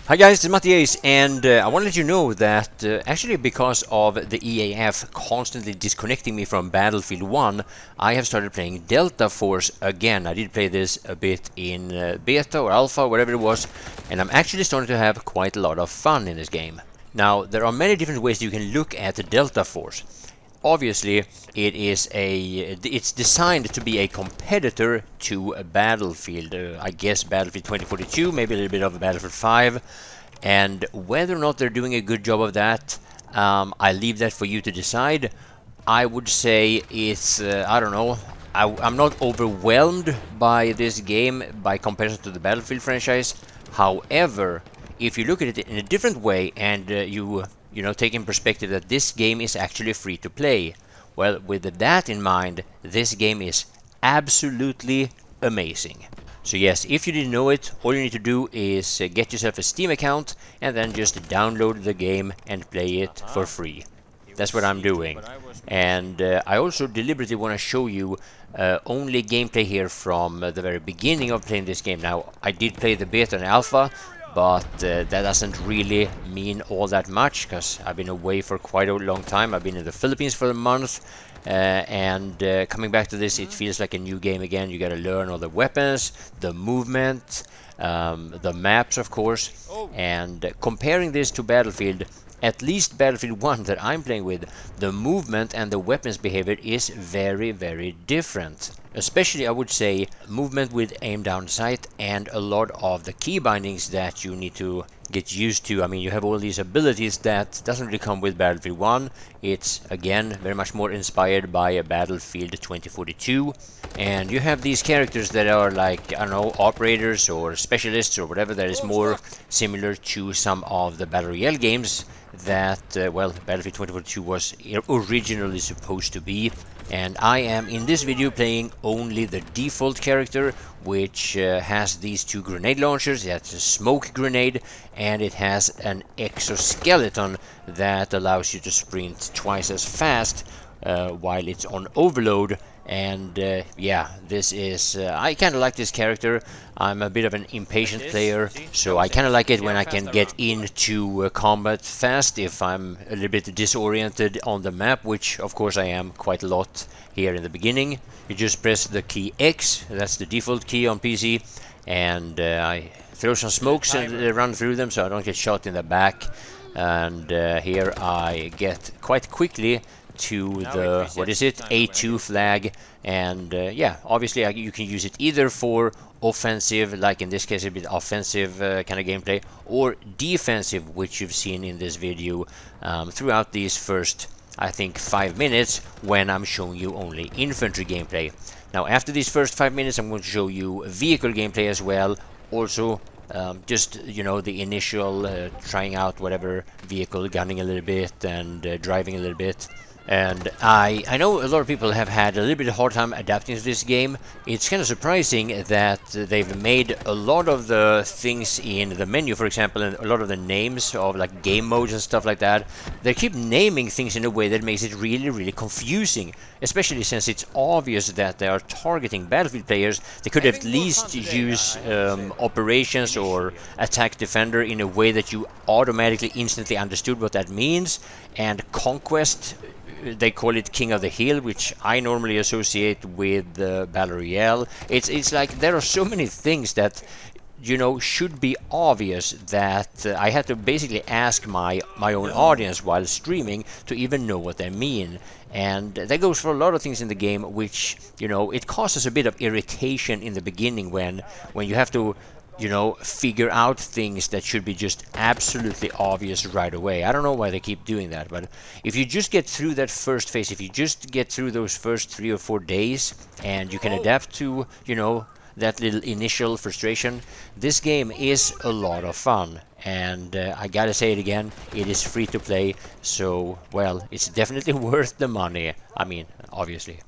Hi guys, it's Matthias, and I want to let you know that actually because of the EAF constantly disconnecting me from Battlefield 1, I have started playing Delta Force again. I did play this a bit in beta or alpha, whatever it was, and I'm actually starting to have quite a lot of fun in this game. Now, there are many different ways you can look at the Delta Force. Obviously, it's designed to be a competitor to a Battlefield. I guess Battlefield 2042, maybe a little bit of a Battlefield 5, and whether or not they're doing a good job of that, I leave that for you to decide. I would say it's I don't know. I'm not overwhelmed by this game by comparison to the Battlefield franchise. However, if you look at it in a different way and you know, take in perspective that this game is actually free to play, well, with that in mind, this game is absolutely amazing. So yes, if you didn't know it, all you need to do is get yourself a Steam account and then just download the game and play it for free. That's what I'm doing. And I also deliberately want to show you only gameplay here from the very beginning of playing this game. Now, I did play the beta and alpha, but that doesn't really mean all that much because I've been away for quite a long time. I've been in the Philippines for a month, and coming back to this, it feels like a new game again. You gotta learn all the weapons, the movement, the maps, of course, and comparing this to Battlefield, at least Battlefield 1 that I'm playing with, the movement and the weapons behavior is very, very different. Especially, I would say, movement with aim down sight and a lot of the key bindings that you need to get used to. I mean, you have all these abilities that doesn't really come with Battlefield 1. It's, again, very much more inspired by a Battlefield 2042. And you have these characters that are like, I don't know, operators or specialists or whatever that is more similar to some of the Battle Royale games that, well, Battlefield 2042 was originally supposed to be. And I am in this video playing only the default character, which has these two grenade launchers. It has a smoke grenade and it has an exoskeleton that allows you to sprint twice as fast while it's on overload. And yeah, this is I kind of like this character. I'm a bit of an impatient player, so I kind of like it when I can get into combat fast if I'm a little bit disoriented on the map, which of course I am quite a lot here in the beginning. You just press the key X, that's the default key on PC, and I throw some smokes and run through them so I don't get shot in the back. And here I get quite quickly to the, what is it, A2 flag, and yeah, obviously you can use it either for offensive, like in this case a bit offensive kind of gameplay, or defensive, which you've seen in this video throughout these first, I think, 5 minutes when I'm showing you only infantry gameplay. Now after these first 5 minutes I'm going to show you vehicle gameplay as well, also just, you know, the initial trying out whatever vehicle, gunning a little bit and driving a little bit. And I know a lot of people have had a little bit of hard time adapting to this game. It's kind of surprising that they've made a lot of the things in the menu, for example, and a lot of the names of like game modes and stuff like that. They keep naming things in a way that makes it really, really confusing, especially since it's obvious that they are targeting Battlefield players. They could at least use operations or attack defender in a way that you automatically instantly understood what that means, and conquest, they call it King of the Hill, which I normally associate with Battle Royale. It's like there are so many things that, you know, should be obvious that I had to basically ask my own audience while streaming to even know what they mean. And that goes for a lot of things in the game, which, you know, it causes a bit of irritation in the beginning when you have to, you know, figure out things that should be just absolutely obvious right away. I don't know why they keep doing that, but if you just get through that first phase, if you just get through those first 3 or 4 days and you can adapt to, you know, that little initial frustration, this game is a lot of fun. And I gotta say it again, it is free to play, so, well, it's definitely worth the money. I mean, obviously.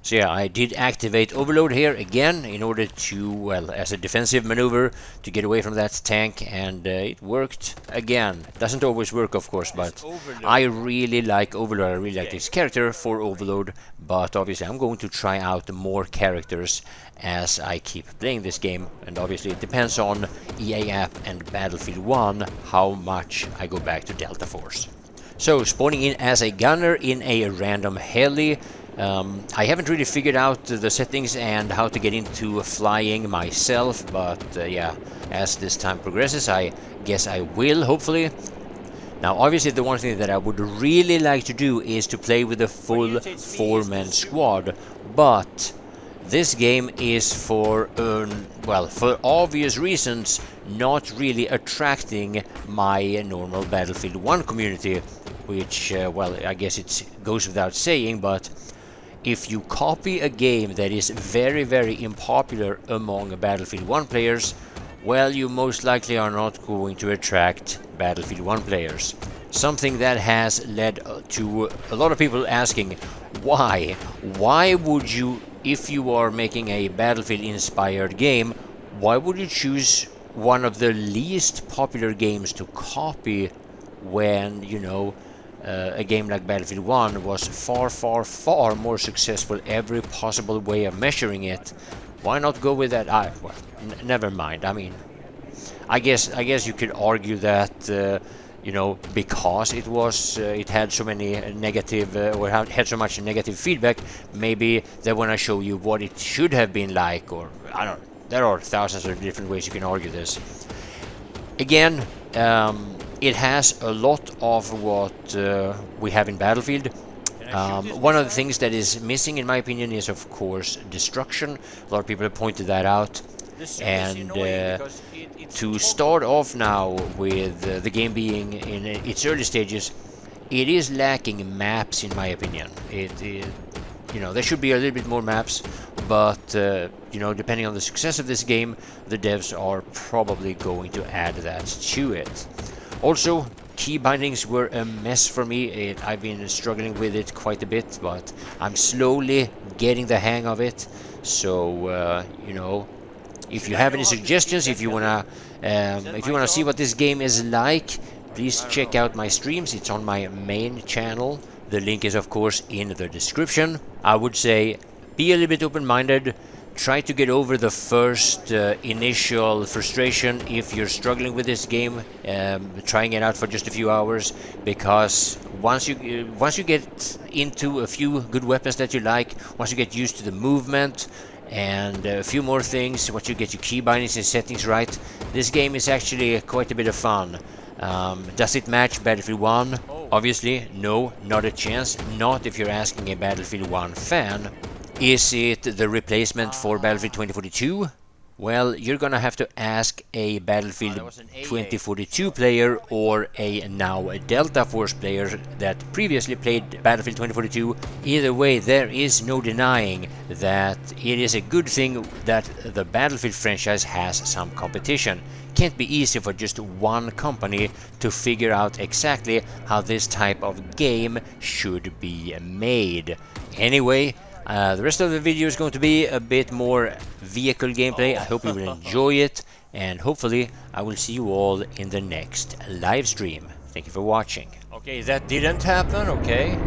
So yeah, I did activate Overload here again in order to, well, as a defensive maneuver to get away from that tank, and it worked again. Doesn't always work, of course, but I really like Overload. I really like this character for Overload, but obviously I'm going to try out more characters as I keep playing this game, and obviously it depends on EA app and Battlefield 1 how much I go back to Delta Force. So, spawning in as a gunner in a random heli. I haven't really figured out the settings and how to get into flying myself, but yeah, as this time progresses, I guess I will, hopefully. Now, obviously, the one thing that I would really like to do is to play with a full four-man squad, but this game is for, well, for obvious reasons, not really attracting my normal Battlefield 1 community, which, well, I guess it goes without saying, but if you copy a game that is very, very unpopular among Battlefield 1 players, well, you most likely are not going to attract Battlefield 1 players. Something that has led to a lot of people asking, why? Why would you, if you are making a Battlefield-inspired game, why would you choose one of the least popular games to copy when, you know, a game like Battlefield 1 was far, far, far more successful every possible way of measuring it? Why not go with that? Well, never mind. I mean, I guess you could argue that you know, because it had so many negative or had so much negative feedback, maybe they want to show you what it should have been like, or I don't know. There are thousands of different ways you can argue this. Again, it has a lot of what we have in Battlefield. One of the things that is missing, in my opinion, is of course destruction. A lot of people have pointed that out. And to start off now with the game being in its early stages, it is lacking maps, in my opinion. You know, there should be a little bit more maps, but you know, depending on the success of this game, the devs are probably going to add that to it. Also, key bindings were a mess for me. I've been struggling with it quite a bit, but I'm slowly getting the hang of it. So you know, if you have any suggestions, if you wanna see what this game is like, please check out my streams. It's on my main channel. The link is of course in the description. I would say be a little bit open-minded. Try to get over the first initial frustration if you're struggling with this game, trying it out for just a few hours, because once you get into a few good weapons that you like, once you get used to the movement and a few more things, once you get your key bindings and settings right, this game is actually quite a bit of fun. Does it match Battlefield 1? Obviously, no, not a chance. Not if you're asking a Battlefield 1 fan. Is it the replacement for Battlefield 2042? Well, you're gonna have to ask a Battlefield 2042 player or now a Delta Force player that previously played Battlefield 2042. Either way, there is no denying that it is a good thing that the Battlefield franchise has some competition. Can't be easy for just one company to figure out exactly how this type of game should be made. Anyway, the rest of the video is going to be a bit more vehicle gameplay. I hope you will enjoy it, and hopefully I will see you all in the next live stream. Thank you for watching. Okay, that didn't happen, okay.